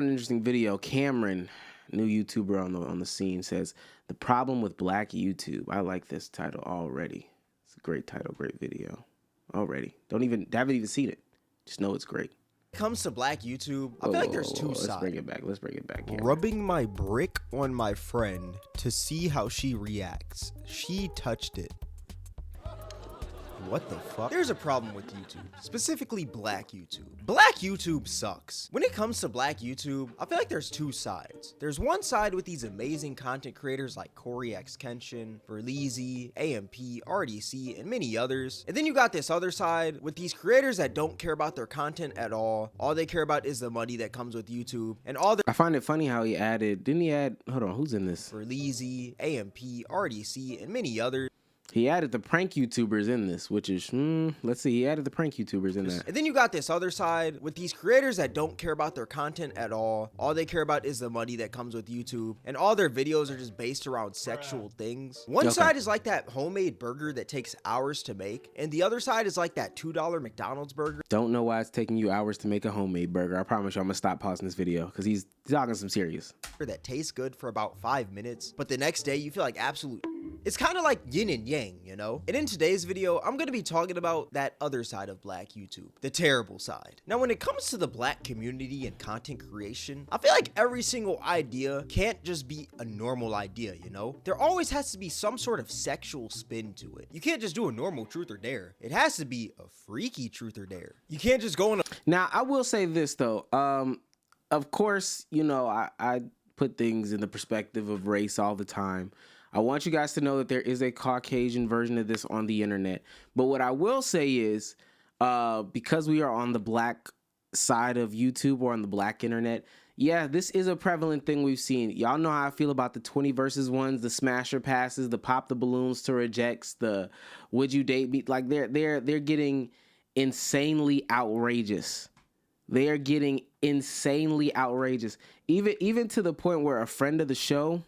An interesting video. Cameron, new YouTuber on the scene, says the problem with black YouTube. I like this title already. It's a great title, great video. Already. Haven't even seen it. Just know it's great. When it comes to black YouTube, I feel like there's two sides. Let's bring it back. Cameron. Rubbing my brick on my friend to see how she reacts. She touched it. What the fuck? There's a problem with YouTube, specifically black YouTube. Black YouTube sucks. When it comes to black YouTube, I feel like there's two sides. There's one side with these amazing content creators like Corey X Kenshin, Verleezy, AMP, RDC, and many others. And then you got this other side with these creators that don't care about their content at all. All they care about is the money that comes with YouTube. And I find it funny how didn't he add, hold on, who's in this? Verleezy, AMP, RDC, and many others. He added the prank YouTubers in this, which is, let's see, he added the prank YouTubers in that. And then you got this other side with these creators that don't care about their content at all. All they care about is the money that comes with YouTube. And all their videos are just based around sexual things. One side is like that homemade burger that takes hours to make. And the other side is like that $2 McDonald's burger. Don't know why it's taking you hours to make a homemade burger. I promise you I'm going to stop pausing this video because he's talking some serious. That tastes good for about 5 minutes. But the next day you feel like absolute... It's kind of like yin and yang, you know? And in today's video, I'm going to be talking about that other side of black YouTube, the terrible side. Now, when it comes to the black community and content creation, I feel like every single idea can't just be a normal idea, you know? There always has to be some sort of sexual spin to it. You can't just do a normal truth or dare. It has to be a freaky truth or dare. You can't just go on a... Now, I will say this, though. Of course, you know, I put things in the perspective of race all the time. I want you guys to know that there is a Caucasian version of this on the internet. But what I will say is, because we are on the black side of YouTube or on the black internet, yeah, this is a prevalent thing we've seen. Y'all know how I feel about the 20 versus ones, the smasher passes, the pop the balloons to rejects, the would you date me? Like they're getting insanely outrageous. They are getting insanely outrageous. Even to the point where a friend of the show,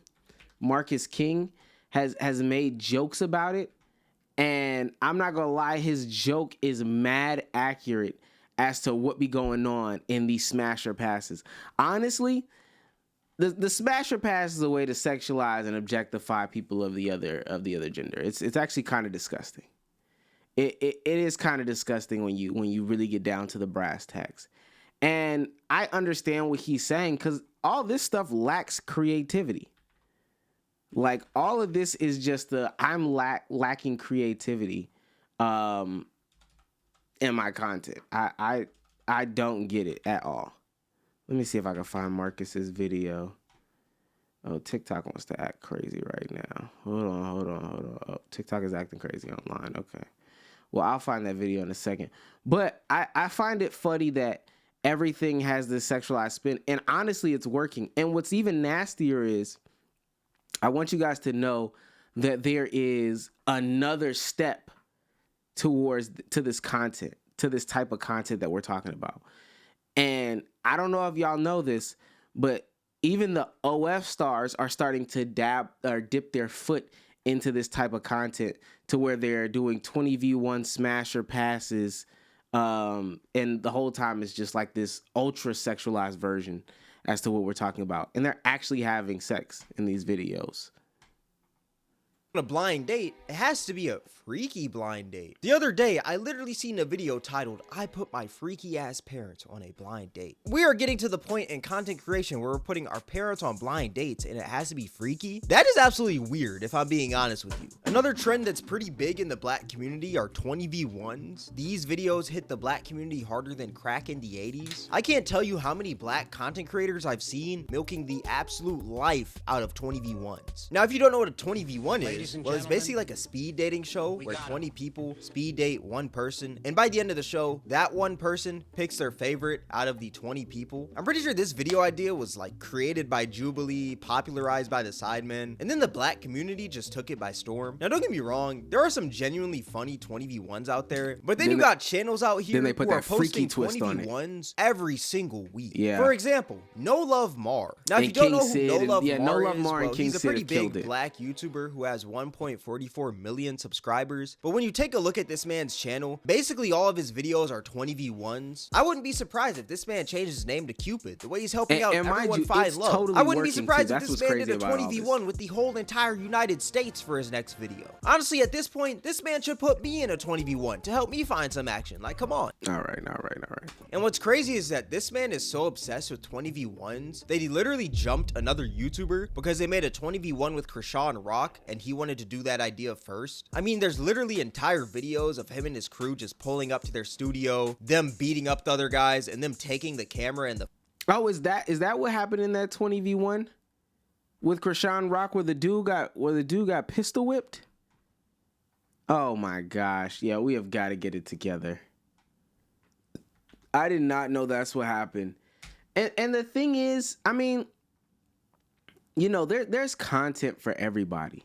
Marcus King, has made jokes about it, and I'm not gonna lie, his joke is mad accurate as to what be going on in these smasher passes. Honestly, the smasher pass is a way to sexualize and objectify people of the other gender. It's actually kind of disgusting. It is kind of disgusting when you really get down to the brass tacks. And I understand what he's saying because all this stuff lacks creativity. Like, all of this is just I'm lacking creativity in my content. I don't get it at all. Let me see if I can find Marcus's video. Oh, TikTok wants to act crazy right now. Hold on. Oh, TikTok is acting crazy online. Okay. Well, I'll find that video in a second. But I find it funny that everything has this sexualized spin. And honestly, it's working. And what's even nastier is, I want you guys to know that there is another step to this content, to this type of content that we're talking about. And I don't know if y'all know this, but even the OF stars are starting to dip their foot into this type of content to where they're doing 20v1 smasher passes. And the whole time it's just like this ultra sexualized version as to what we're talking about. And they're actually having sex in these videos. On a blind date, it has to be a freaky blind date. The other day, I literally seen a video titled, "I put my freaky ass parents on a blind date." We are getting to the point in content creation where we're putting our parents on blind dates and it has to be freaky. That is absolutely weird, if I'm being honest with you. Another trend that's pretty big in the black community are 20v1s. These videos hit the black community harder than crack in the 80s. I can't tell you how many black content creators I've seen milking the absolute life out of 20v1s. Now, if you don't know what a 20v1 is, well, it's basically like a speed dating show where 20 people speed date one person, and by the end of the show, that one person picks their favorite out of the 20 people. I'm pretty sure this video idea was like created by Jubilee, popularized by the Sidemen, and then the black community just took it by storm. Now, don't get me wrong, there are some genuinely funny 20v1s out there, but then you got channels out here they put who are that freaky posting twist on it. 20v1s every single week. Yeah. For example, No Love Mar. Now, if you don't know who No Love Mar is, well, he's a pretty big black YouTuber who has 1.44 million subscribers. But when you take a look at this man's channel, basically all of his videos are 20v1s. I wouldn't be surprised if this man changed his name to Cupid, the way he's helping out everyone find love. Totally I wouldn't be surprised too. if this man did a 20v1 with the whole entire United States for his next video. Honestly, at this point, this man should put me in a 20v1 to help me find some action. Like, come on. All right. And what's crazy is that this man is so obsessed with 20v1s that he literally jumped another YouTuber because they made a 20v1 with Krishan Rock and he wanted to do that idea first. I mean, there's literally entire videos of him and his crew just pulling up to their studio, them beating up the other guys, and them taking the camera and the... Oh, is that what happened in that 20v1 with Krishan Rock where the dude got pistol whipped? Oh my gosh. Yeah, we have got to get it together. I did not know that's what happened. And the thing is, I mean, you know, there's content for everybody.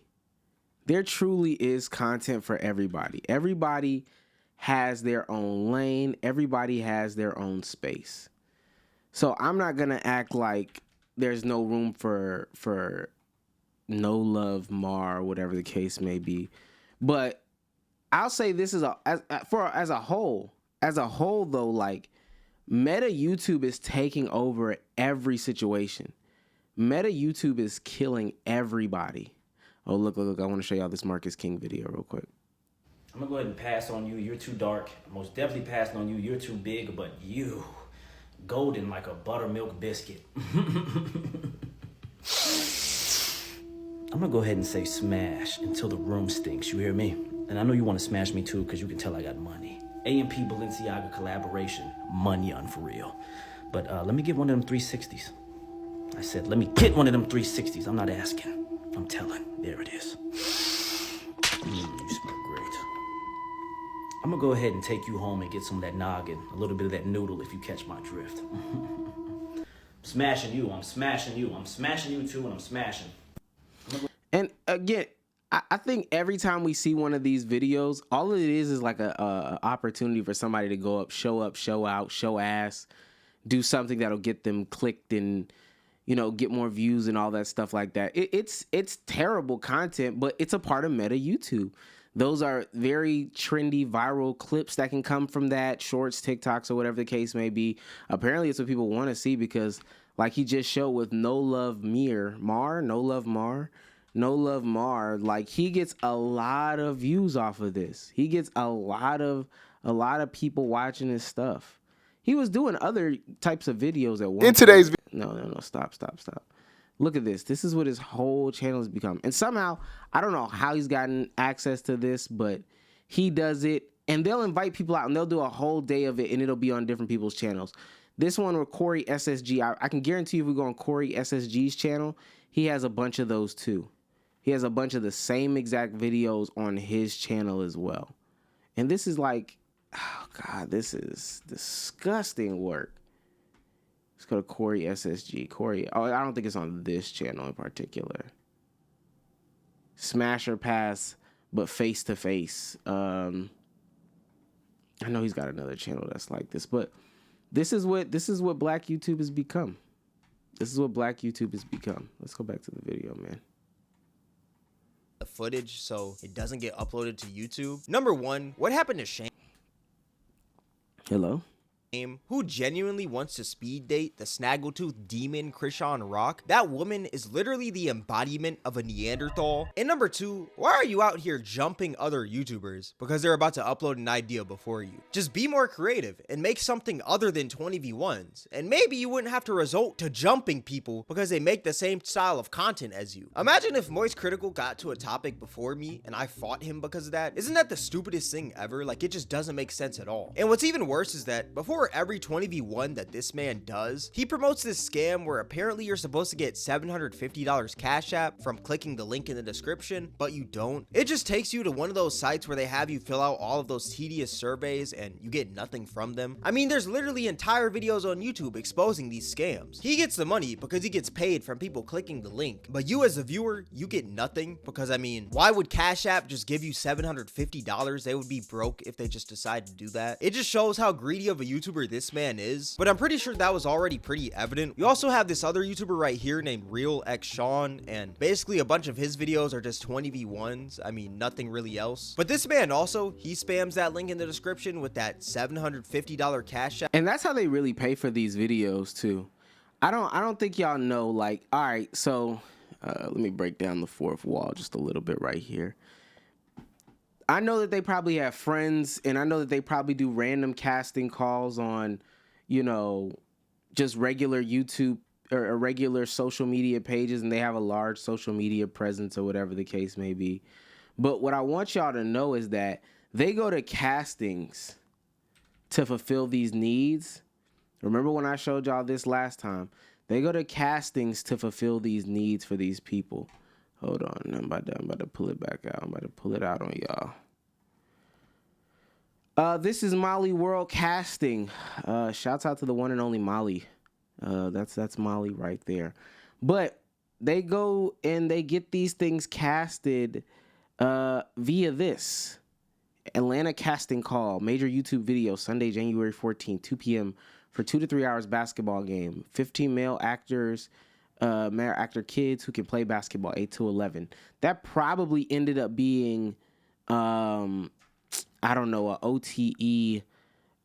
There truly is content for everybody. Everybody has their own lane. Everybody has their own space. So I'm not going to act like there's no room for No Love Mar, whatever the case may be. But I'll say this is as a whole though, like, Meta YouTube is taking over every situation. Meta YouTube is killing everybody. Oh, look. I want to show y'all this Marcus King video real quick. I'm going to go ahead and pass on you. You're too dark. Most definitely passing on you. You're too big, but you golden like a buttermilk biscuit. I'm going to go ahead and say smash until the room stinks. You hear me? And I know you want to smash me too because you can tell I got money. AMP Balenciaga collaboration. Money on for real. But let me get one of them 360s. I said, let me get one of them 360s. I'm not asking. I'm telling. There it is. You smell great. I'm going to go ahead and take you home and get some of that noggin. A little bit of that noodle if you catch my drift. I'm smashing you. I'm smashing you. I'm smashing you too, and I'm smashing. And again, I think every time we see one of these videos, all it is like a opportunity for somebody to go up, show out, show ass, do something that'll get them clicked and, you know, get more views and all that stuff like that. It's terrible content, but it's a part of Meta YouTube. Those are very trendy viral clips that can come from that, shorts, TikToks, or whatever the case may be. Apparently, it's what people want to see because, like he just showed with No Love Mar, like he gets a lot of views off of this. He gets a lot of people watching his stuff. He was doing other types of videos at one in today's video. No, stop. Look at this. This is what his whole channel has become. And somehow, I don't know how he's gotten access to this, but he does it. And they'll invite people out and they'll do a whole day of it and it'll be on different people's channels. This one with Corey SSG, I can guarantee you if we go on Corey SSG's channel, he has a bunch of those too. He has a bunch of the same exact videos on his channel as well. And this is like, oh God, this is disgusting work. Let's go to Corey SSG. Corey, I don't think it's on this channel in particular. Smasher Pass, but face to face. I know he's got another channel that's like this, but this is what Black YouTube has become. This is what Black YouTube has become. Let's go back to the video, man. The footage so it doesn't get uploaded to YouTube. Number one, what happened to Shane? Hello? Who genuinely wants to speed date the snaggletooth demon Krishan Rock? That woman is literally the embodiment of a Neanderthal. And number two, why are you out here jumping other YouTubers because they're about to upload an idea before you? Just be more creative and make something other than 20v1s. And maybe you wouldn't have to resort to jumping people because they make the same style of content as you. Imagine if Moist Critical got to a topic before me and I fought him because of that. Isn't that the stupidest thing ever? Like, it just doesn't make sense at all. And what's even worse is that before every 20v1 that this man does, he promotes this scam where apparently you're supposed to get $750 Cash App from clicking the link in the description, but you don't. It just takes you to one of those sites where they have you fill out all of those tedious surveys and you get nothing from them. I mean, there's literally entire videos on YouTube exposing these scams. He gets the money because he gets paid from people clicking the link, but you as a viewer, you get nothing because, I mean, why would Cash App just give you $750? They would be broke if they just decide to do that. It just shows how greedy of a YouTuber YouTuber this man is, but I'm pretty sure that was already pretty evident. We also have this other YouTuber right here named Real X Sean, and basically a bunch of his videos are just 20v1s. I mean, nothing really else. But this man also, he spams that link in the description with that $750 cash app. And that's how they really pay for these videos too. I don't think y'all know, like, all right, so let me break down the fourth wall just a little bit right here. I know that they probably have friends, and I know that they probably do random casting calls on, you know, just regular YouTube or regular social media pages, and they have a large social media presence or whatever the case may be. But what I want y'all to know is that they go to castings to fulfill these needs. Remember when I showed y'all this last time? They go to castings to fulfill these needs for these people. Hold on, I'm about to pull it back out. I'm about to pull it out on y'all. This is Molly World Casting. Shouts out to the one and only Molly. That's Molly right there. But they go and they get these things casted via this Atlanta casting call. Major YouTube video, Sunday, January 14th, 2 p.m. for 2 to 3 hours basketball game. 15 male actors. Male actor kids who can play basketball, 8 to 11. That probably ended up being, I don't know, a OTE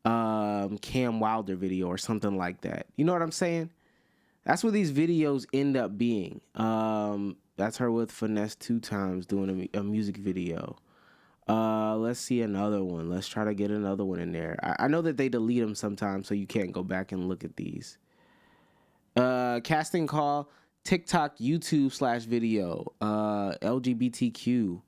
Cam Wilder video or something like that. You know what I'm saying? That's what these videos end up being. That's her with Finesse 2 times doing a music video. Let's see another one. Let's try to get another one in there. I know that they delete them sometimes, so you can't go back and look at these. Casting call, TikTok, YouTube /video, LGBTQ.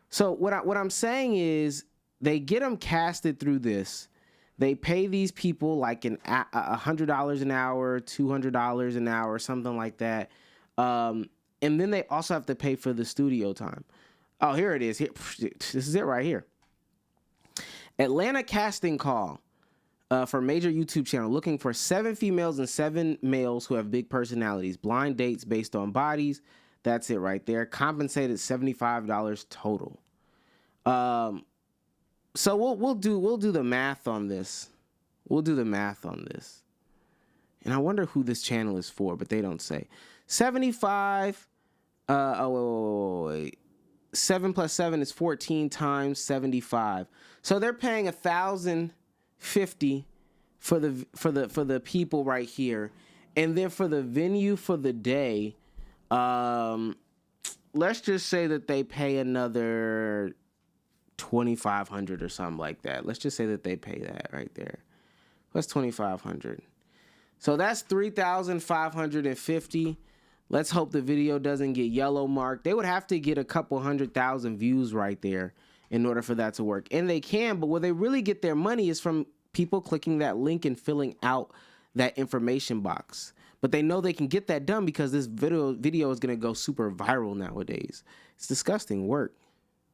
So what I'm saying is they get them casted through this. They pay these people like $100 an hour, $200 an hour, something like that. And then they also have to pay for the studio time. Oh, here it is. Here, this is it right here. Atlanta casting call. For a major YouTube channel looking for 7 females and 7 males who have big personalities. Blind dates based on bodies. That's it right there. Compensated $75 total. So we'll do the math on this. We'll do the math on this. And I wonder who this channel is for, but they don't say. 75. Wait. 7 plus 7 is 14 times 75. So they're paying $1,050 for the people right here, and then for the venue for the day, let's just say that they pay another $2,500 or something like that. Let's just say that they pay that right there. What's $2,500? So that's $3,550. Let's hope the video doesn't get yellow marked. They would have to get a couple 100,000 views right there in order for that to work. And they can, but where they really get their money is from people clicking that link and filling out that information box. But they know they can get that done because this video is going to go super viral nowadays. It's disgusting work.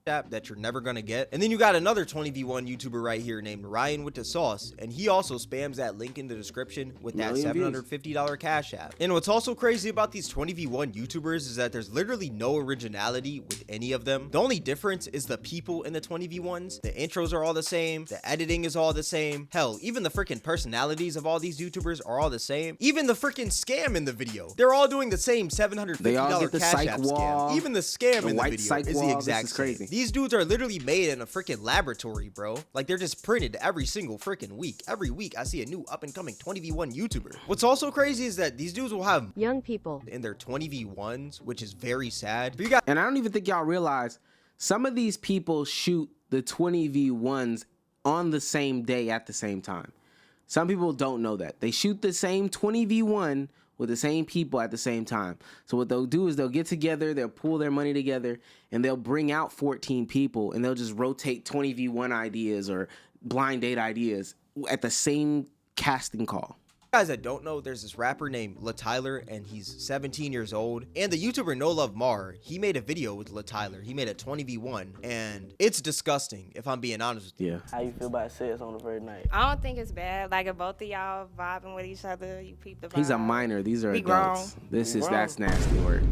That you're never gonna get. And then you got another 20v1 YouTuber right here named Ryan with the Sauce, and he also spams that link in the description with that $750 cash app. And what's also crazy about these 20v1 YouTubers is that there's literally no originality with any of them. The only difference is the people in the 20v1s. The intros are all the same, the editing is all the same. Hell, even the freaking personalities of all these YouTubers are all the same. Even the freaking scam in the video, they're all doing the same $750 cash app scam. Even the scam in the video is the exact same. These dudes are literally made in a freaking laboratory, bro. Like, they're just printed every single freaking week. Every week, I see a new up-and-coming 20v1 YouTuber. What's also crazy is that these dudes will have young people in their 20v1s, which is very sad. And I don't even think y'all realize some of these people shoot the 20v1s on the same day at the same time. Some people don't know that. They shoot the same 20v1 with the same people at the same time. So what they'll do is they'll get together, they'll pool their money together, and they'll bring out 14 people, and they'll just rotate 20v1 ideas or blind date ideas at the same casting call. Guys that don't know, there's this rapper named LaTyler, and he's 17 years old. And the YouTuber No Love Mar, he made a video with LaTyler. He made a 20v1, and it's disgusting, if I'm being honest with you. Yeah. How you feel about sex on the first night? I don't think it's bad. Like, if both of y'all vibing with each other, you peep the vibe. He's a minor. These are We adults. grown. That's nasty work.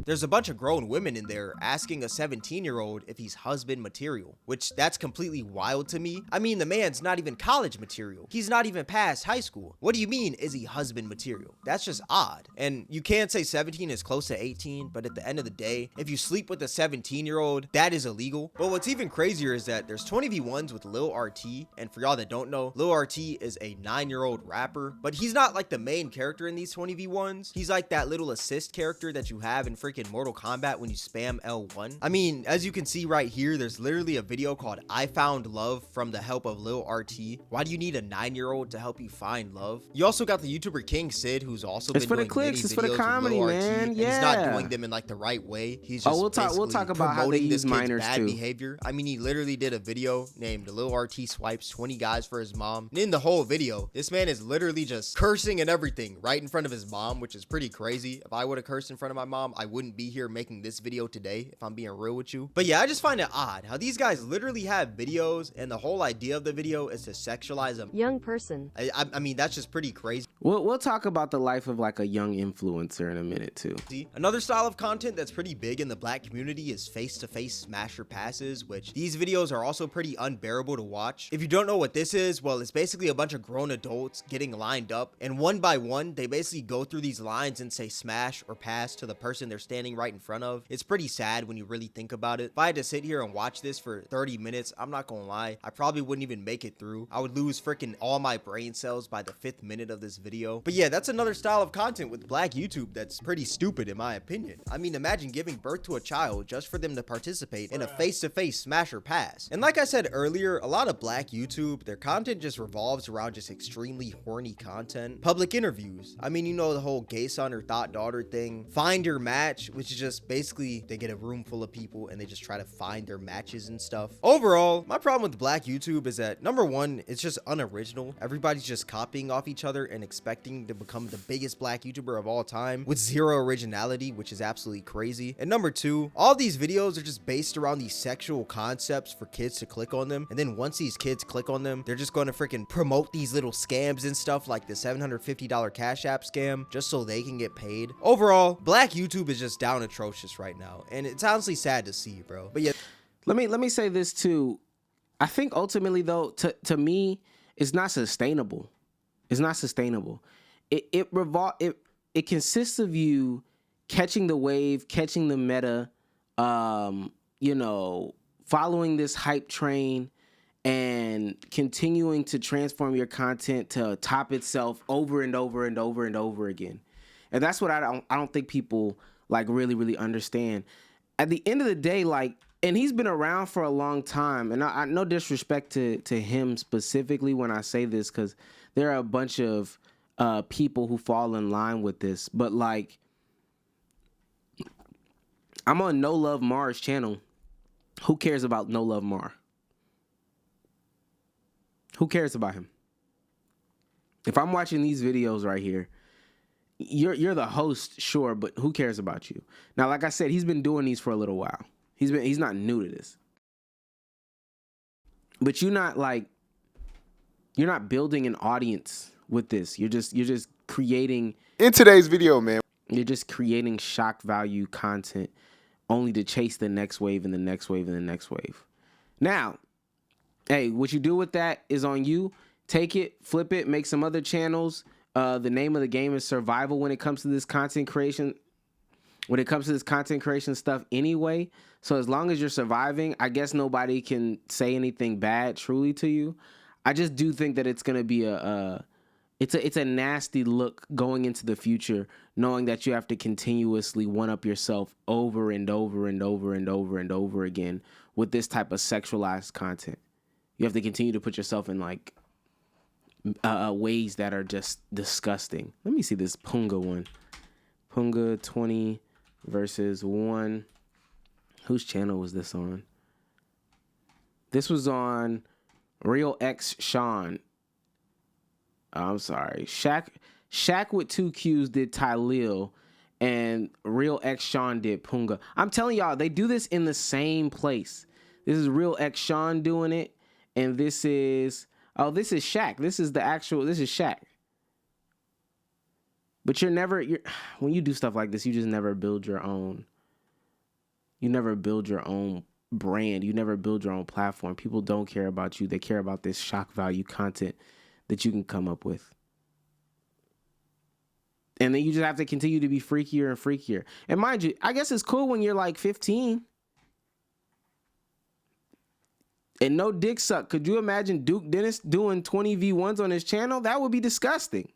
There's a bunch of grown women in there asking a 17-year-old if he's husband material, which that's completely wild to me. I mean, the man's not even college material. He's not even past high school. What do you mean, is he husband material? That's just odd. And you can't say 17 is close to 18, but at the end of the day, if you sleep with a 17-year-old, that is illegal. But what's even crazier is that there's 20v1s with Lil RT, and for y'all that don't know, Lil RT is a 9-year-old rapper, but he's not like the main character in these 20v1s. He's like that little assist character that you have in freaking Mortal Kombat when you spam L1. I mean, as you can see right here, there's literally a video called I Found Love from the help of Lil RT. Why do you need a 9-year-old to help you find love? You also got the YouTuber King Sid, who's also It's been for the doing clicks, many it's for the videos with comedy, Lil RT, man. and Yeah. he's not doing them in like the right way. He's just we'll talk about how they promoting use this kid's minors bad too. behavior. I mean, he literally did a video named Lil RT swipes 20 guys for his mom. And in the whole video, this man is literally just cursing and everything right in front of his mom, which is pretty crazy. If I would have cursed in front of my mom, I wouldn't be here making this video today, if I'm being real with you. But yeah, I just find it odd how these guys literally have videos and the whole idea of the video is to sexualize a young person. I mean, that's just pretty crazy. We'll talk about the life of like a young influencer in a minute too. Another style of content that's pretty big in the black community is face-to-face smasher passes, which these videos are also pretty unbearable to watch. If you don't know what this is, well, it's basically a bunch of grown adults getting lined up, and one by one, they basically go through these lines and say smash or pass to the person they're standing right in front of. It's pretty sad when you really think about it. If I had to sit here and watch this for 30 minutes, I'm not gonna lie, I probably wouldn't even make it through. I would lose freaking all my brain cells by the 5th minute of this video. But yeah, that's another style of content with black YouTube that's pretty stupid in my opinion. I mean, imagine giving birth to a child just for them to participate in a face-to-face smash or pass. And like I said earlier, a lot of black YouTube, their content just revolves around just extremely horny content. Public interviews. I mean, you know, the whole gay son or thought daughter thing. Find your match, which is just basically they get a room full of people and they just try to find their matches and stuff. Overall, my problem with black YouTube is that number one, it's just unoriginal. Everybody's just copying off each other and expecting to become the biggest black YouTuber of all time with zero originality, which is absolutely crazy. And number two, all these videos are just based around these sexual concepts for kids to click on them. And then once these kids click on them, they're just going to freaking promote these little scams and stuff like the $750 Cash App scam just so they can get paid. Overall, black YouTube is just down atrocious right now. And it's honestly sad to see, bro. But yeah. Let me say this too. I think ultimately though, to me, it's not sustainable. It's not sustainable. It consists of you catching the wave, catching the meta, you know, following this hype train and continuing to transform your content to top itself over and over and over and over again. And that's what I don't think people like really understand. At the end of the day, like, and he's been around for a long time, and I no disrespect to him specifically when I say this, because there are a bunch of people who fall in line with this, but like, I'm on No Love Mar's channel. Who cares about No Love Mar? Who cares about him? If I'm watching these videos right here, you're the host, sure, but who cares about you? Now, like I said, he's been doing these for a little while. He's not new to this. But you're not building an audience with this. You're just creating, in today's video, man, you're just creating shock value content only to chase the next wave and the next wave and the next wave. Now, hey, what you do with that is on you. Take it, flip it, make some other channels. The name of the game is survival when it comes to this content creation. When it comes to this content creation stuff anyway. So as long as you're surviving, I guess nobody can say anything bad truly to you. I just do think that it's going to be it's a nasty look going into the future, knowing that you have to continuously one-up yourself over and over and over and over and over again with this type of sexualized content. You have to continue to put yourself in like ways that are just disgusting. Let me see this Punga one. Punga 20 versus 1. Whose channel was this on? This was on Real X Sean. I'm sorry. Shaq with 2 Qs did Tylil, and Real X Sean did Punga. I'm telling y'all, they do this in the same place. This is Real X Sean doing it, and this is Shaq. This is Shaq. But when you do stuff like this, you just never build your own You never build your own brand. You never build your own platform. People don't care about you. They care about this shock value content that you can come up with. And then you just have to continue to be freakier and freakier. And mind you, I guess it's cool when you're like 15. And no dick suck. Could you imagine Duke Dennis doing 20 V1s on his channel? That would be disgusting.